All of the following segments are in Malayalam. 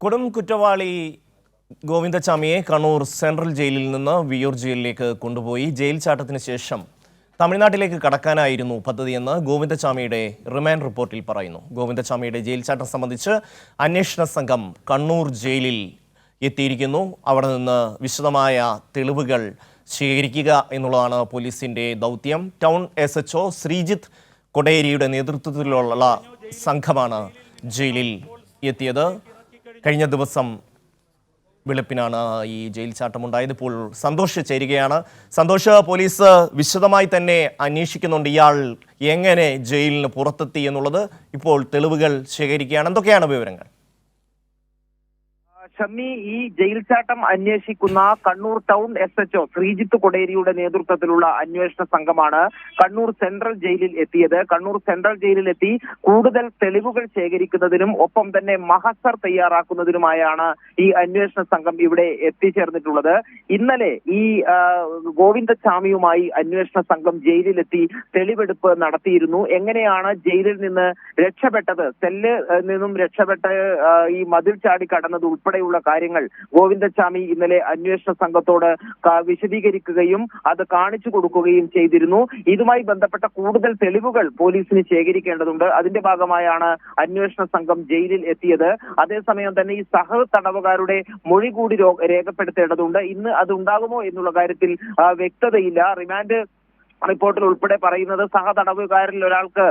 കൊടും കുറ്റവാളി ഗോവിന്ദച്ചാമിയെ കണ്ണൂർ സെൻട്രൽ ജയിലിൽ നിന്ന് വിയ്യൂർ ജയിലിലേക്ക് കൊണ്ടുപോയി. ജയിൽ ചാട്ടത്തിന് ശേഷം തമിഴ്നാട്ടിലേക്ക് കടക്കാനായിരുന്നു പദ്ധതിയെന്ന് ഗോവിന്ദച്ചാമിയുടെ റിമാൻഡ് റിപ്പോർട്ടിൽ പറയുന്നു. ഗോവിന്ദച്ചാമിയുടെ ജയിൽ ചാട്ടം സംബന്ധിച്ച് അന്വേഷണ സംഘം കണ്ണൂർ ജയിലിൽ എത്തിയിരിക്കുന്നു. അവിടെ നിന്ന് വിശദമായ തെളിവുകൾ ശേഖരിക്കുക എന്നുള്ളതാണ് പോലീസിന്റെ ദൗത്യം. ടൗൺ SHO ശ്രീജിത്ത് കൊടേരിയുടെ നേതൃത്വത്തിലുള്ള സംഘമാണ് ജയിലിൽ എത്തിയത്. കഴിഞ്ഞ ദിവസം വെളുപ്പിനാണ് ഈ ജയിൽ ചാട്ടമുണ്ടായത്. ഇപ്പോൾ സന്തോഷ് ചേരുകയാണ്. സന്തോഷ്, പോലീസ് വിശദമായി തന്നെ അന്വേഷിക്കുന്നുണ്ട് ഇയാൾ എങ്ങനെ ജയിലിന് പുറത്തെത്തി എന്നുള്ളത്. ഇപ്പോൾ തെളിവുകൾ ശേഖരിക്കുകയാണ്. എന്തൊക്കെയാണ് വിവരങ്ങൾ? ഷമ്മി, ഈ ജയിൽ ചാട്ടം അന്വേഷിക്കുന്ന കണ്ണൂർ ടൗൺ SHO ശ്രീജിത്ത് കൊടേരിയുടെ നേതൃത്വത്തിലുള്ള അന്വേഷണ സംഘമാണ് കണ്ണൂർ സെൻട്രൽ ജയിലിൽ എത്തിയത്. കണ്ണൂർ സെൻട്രൽ ജയിലിലെത്തി കൂടുതൽ തെളിവുകൾ ശേഖരിക്കുന്നതിനും ഒപ്പം തന്നെ മഹസർ തയ്യാറാക്കുന്നതിനുമായാണ് ഈ അന്വേഷണ സംഘം ഇവിടെ എത്തിച്ചേർന്നിട്ടുള്ളത്. ഇന്നലെ ഈ ഗോവിന്ദച്ചാമിയുമായി അന്വേഷണ സംഘം ജയിലിലെത്തി തെളിവെടുപ്പ് നടത്തിയിരുന്നു. എങ്ങനെയാണ് ജയിലിൽ നിന്ന് രക്ഷപ്പെട്ടത്, സെല്ല് നിന്നും രക്ഷപ്പെട്ട് ഈ മതിൽ ചാടി കടന്നത് ഉൾപ്പെടെയുള്ള കാര്യങ്ങൾ ഗോവിന്ദച്ചാമി ഇന്നലെ അന്വേഷണ സംഘത്തോട് വിശദീകരിക്കുകയും അത് കാണിച്ചു കൊടുക്കുകയും ചെയ്തിരുന്നു. ഇതുമായി ബന്ധപ്പെട്ട കൂടുതൽ തെളിവുകൾ പോലീസിന് ശേഖരിക്കേണ്ടതുണ്ട്. അതിന്റെ ഭാഗമായാണ് അന്വേഷണ സംഘം ജയിലിൽ എത്തിയത്. അതേസമയം തന്നെ ഈ തടവുകാരുടെ മൊഴി കൂടി രേഖപ്പെടുത്തേണ്ടതുണ്ട്. ഇന്ന് അത് ഉണ്ടാകുമോ എന്നുള്ള കാര്യത്തിൽ വ്യക്തതയില്ല. റിമാൻഡ് റിപ്പോർട്ടിൽ ഉൾപ്പെടെ പറയുന്നത് തടവുകാരിൽ ഒരാൾക്ക്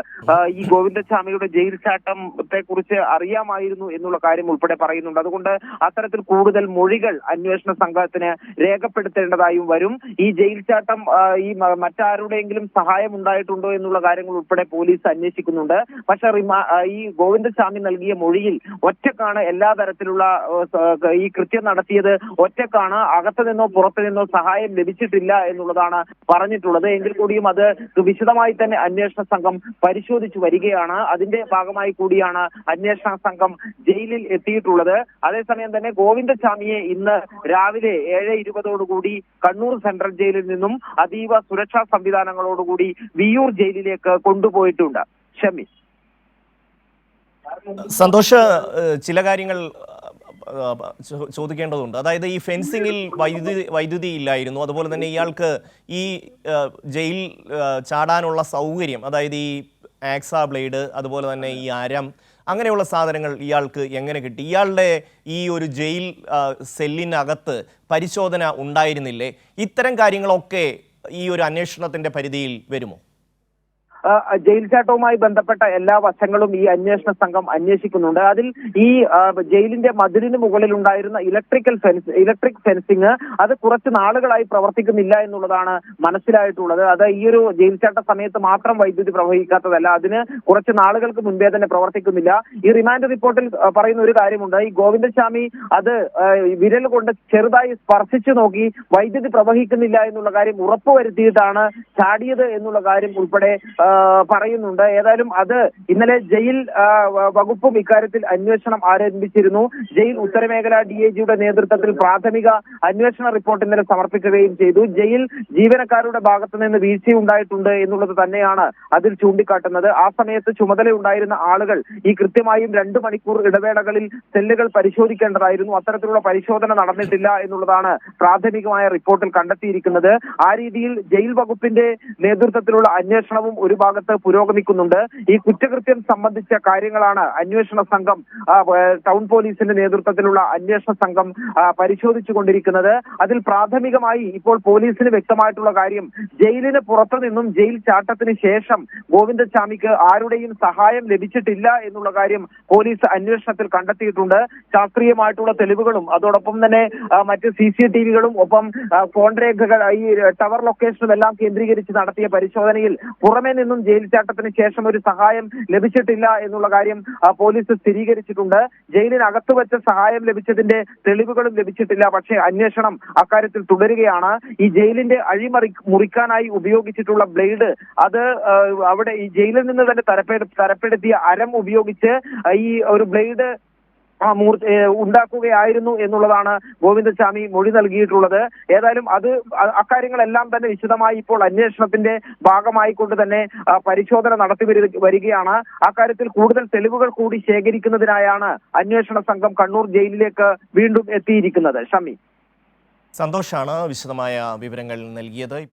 ഈ ഗോവിന്ദച്ചാമിയുടെ ജയിൽ ചാട്ടത്തെ കുറിച്ച് അറിയാമായിരുന്നു എന്നുള്ള കാര്യം ഉൾപ്പെടെ പറയുന്നുണ്ട്. അതുകൊണ്ട് അത്തരത്തിൽ കൂടുതൽ മൊഴികൾ അന്വേഷണ സംഘത്തിന് രേഖപ്പെടുത്തേണ്ടതായും വരും. ഈ ജയിൽ ചാട്ടം ഈ മറ്റാരുടെയെങ്കിലും സഹായം ഉണ്ടായിട്ടുണ്ടോ എന്നുള്ള കാര്യങ്ങൾ ഉൾപ്പെടെ പോലീസ് അന്വേഷിക്കുന്നുണ്ട്. പക്ഷെ ഈ ഗോവിന്ദച്ചാമി നൽകിയ മൊഴിയിൽ ഒറ്റക്കാണ് എല്ലാ തരത്തിലുള്ള ഈ കൃത്യം നടത്തിയത്, ഒറ്റക്കാണ്, അകത്തു നിന്നോ പുറത്തു നിന്നോ സഹായം ലഭിച്ചിട്ടില്ല എന്നുള്ളതാണ് പറഞ്ഞിട്ടുള്ളത്. എങ്കിൽ കൂടിയും അത് വിശദമായി തന്നെ അന്വേഷണ സംഘം പരിശോധിച്ചു വരികയാണ്. അതിന്റെ ഭാഗമായി കൂടിയാണ് അന്വേഷണ സംഘം ജയിലിൽ എത്തിയിട്ടുള്ളത്. അതേസമയം തന്നെ ഗോവിന്ദച്ചാമിയെ ഇന്ന് രാവിലെ 7:20 കണ്ണൂർ സെൻട്രൽ ജയിലിൽ നിന്നും അതീവ സുരക്ഷാ സംവിധാനങ്ങളോടുകൂടി വിയ്യൂർ ജയിലിലേക്ക് കൊണ്ടുപോയിട്ടുണ്ട്. ഷമി, സന്തോഷ്, ചില കാര്യങ്ങൾ ചോദിക്കേണ്ടതുണ്ട്. അതായത് ഈ ഫെൻസിങ്ങിൽ വൈദ്യുതി ഇല്ലായിരുന്നു. അതുപോലെ തന്നെ ഇയാൾക്ക് ഈ ജയിൽ ചാടാനുള്ള സൗകര്യം, അതായത് ഈ ആക്സ ബ്ലേഡ്, അതുപോലെ തന്നെ ഈ അരം, അങ്ങനെയുള്ള സാധനങ്ങൾ ഇയാൾക്ക് എങ്ങനെ കിട്ടി? ഇയാളുടെ ഈ ഒരു ജയിൽ സെല്ലിനകത്ത് പരിശോധന ഉണ്ടായിരുന്നില്ലേ? ഇത്തരം കാര്യങ്ങളൊക്കെ ഈ ഒരു അന്വേഷണത്തിന്റെ പരിധിയിൽ വരുമോ? ജയിൽ ചാട്ടവുമായി ബന്ധപ്പെട്ട എല്ലാ വശങ്ങളും ഈ അന്വേഷണ സംഘം അന്വേഷിക്കുന്നുണ്ട്. അതിൽ ഈ ജയിലിന്റെ മതിലിന് മുകളിൽ ഉണ്ടായിരുന്ന ഇലക്ട്രിക് ഫെൻസിങ് അത് കുറച്ച് നാളുകളായി പ്രവർത്തിക്കുന്നില്ല എന്നുള്ളതാണ് മനസ്സിലായിട്ടുള്ളത്. അത് ഈ ഒരു ജയിൽ ചാട്ട സമയത്ത് മാത്രം വൈദ്യുതി പ്രവഹിക്കാത്തതല്ല, അതിന് കുറച്ച് നാളുകൾക്ക് മുൻപേ തന്നെ പ്രവർത്തിക്കുന്നില്ല. ഈ റിമാൻഡ് റിപ്പോർട്ടിൽ പറയുന്ന ഒരു കാര്യമുണ്ട്. ഈ ഗോവിന്ദച്ചാമി അത് വിരൽ കൊണ്ട് ചെറുതായി സ്പർശിച്ചു നോക്കി വൈദ്യുതി പ്രവഹിക്കുന്നില്ല എന്നുള്ള കാര്യം ഉറപ്പുവരുത്തിയിട്ടാണ് ചാടിയത് എന്നുള്ള കാര്യം ഉൾപ്പെടെ പറയുന്നുണ്ട്. ഏതായാലും അത് ഇന്നലെ ജയിൽ വകുപ്പും ഇക്കാര്യത്തിൽ അന്വേഷണം ആരംഭിച്ചിരുന്നു. ജയിൽ ഉത്തരമേഖല DIGയുടെ നേതൃത്വത്തിൽ പ്രാഥമിക അന്വേഷണ റിപ്പോർട്ട് ഇന്നലെ സമർപ്പിക്കുകയും ചെയ്തു. ജയിൽ ജീവനക്കാരുടെ ഭാഗത്തു നിന്ന് വീഴ്ചയുണ്ടായിട്ടുണ്ട് എന്നുള്ളത് തന്നെയാണ് അതിൽ ചൂണ്ടിക്കാട്ടുന്നത്. ആ സമയത്ത് ചുമതലയുണ്ടായിരുന്ന ആളുകൾ ഈ കൃത്യമായും 2 മണിക്കൂർ ഇടവേളകളിൽ സെല്ലുകൾ പരിശോധിക്കേണ്ടതായിരുന്നു. അത്തരത്തിലുള്ള പരിശോധന നടന്നിട്ടില്ല എന്നുള്ളതാണ് പ്രാഥമികമായ റിപ്പോർട്ടിൽ കണ്ടെത്തിയിരിക്കുന്നത്. ആ രീതിയിൽ ജയിൽ വകുപ്പിന്റെ നേതൃത്വത്തിലുള്ള അന്വേഷണവും ഒരു ഭാഗത്ത് പുരോഗമിക്കുന്നുണ്ട്. ഈ കുറ്റകൃത്യം സംബന്ധിച്ച കാര്യങ്ങളാണ് അന്വേഷണ സംഘം, ടൗൺ പോലീസിന്റെ നേതൃത്വത്തിലുള്ള അന്വേഷണ സംഘം പരിശോധിച്ചു കൊണ്ടിരിക്കുന്നത്. അതിൽ പ്രാഥമികമായി ഇപ്പോൾ പോലീസിന് വ്യക്തമായിട്ടുള്ള കാര്യം, ജയിലിന് പുറത്തു നിന്നും ജയിൽ ചാട്ടത്തിന് ശേഷം ഗോവിന്ദച്ചാമിക്ക് ആരുടെയും സഹായം ലഭിച്ചിട്ടില്ല എന്നുള്ള കാര്യം പോലീസ് അന്വേഷണത്തിൽ കണ്ടെത്തിയിട്ടുണ്ട്. ശാസ്ത്രീയമായിട്ടുള്ള തെളിവുകളും അതോടൊപ്പം തന്നെ മറ്റ് CCTVകളും ഒപ്പം ഫോൺ രേഖകൾ, ഈ ടവർ ലൊക്കേഷനും എല്ലാം കേന്ദ്രീകരിച്ച് നടത്തിയ പരിശോധനയിൽ പുറമെ നിന്നും ജയിൽ ചാട്ടത്തിന് ശേഷം ഒരു സഹായം ലഭിച്ചിട്ടില്ല എന്നുള്ള കാര്യം പോലീസ് സ്ഥിരീകരിച്ചിട്ടുണ്ട്. ജയിലിനകത്ത് വെച്ച സഹായം ലഭിച്ചതിന്റെ തെളിവുകളും ലഭിച്ചിട്ടില്ല. പക്ഷേ അന്വേഷണം അക്കാര്യത്തിൽ തുടരുകയാണ്. ഈ ജയിലിന്റെ മുറിക്കാനായി ഉപയോഗിച്ചിട്ടുള്ള ബ്ലേഡ്, അത് അവിടെ ഈ ജയിലിൽ നിന്ന് തന്നെ തരപ്പെടുത്തിയ അരം ഉപയോഗിച്ച് ഈ ഒരു ബ്ലേഡ് ഉണ്ടാക്കുകയായിരുന്നു എന്നുള്ളതാണ് ഗോവിന്ദസ്വാമി മൊഴി നൽകിയിട്ടുള്ളത്. ഏതായാലും അക്കാര്യങ്ങളെല്ലാം തന്നെ വിശദമായി ഇപ്പോൾ അന്വേഷണത്തിന്റെ ഭാഗമായിക്കൊണ്ട് തന്നെ പരിശോധന നടത്തി വരികയാണ്. അക്കാര്യത്തിൽ കൂടുതൽ തെളിവുകൾ കൂടി ശേഖരിക്കുന്നതിനായാണ് അന്വേഷണ സംഘം കണ്ണൂർ ജയിലിലേക്ക് വീണ്ടും എത്തിയിരിക്കുന്നത്. ഷമി, സന്തോഷാണ് വിശദമായ വിവരങ്ങൾ നൽകിയത്.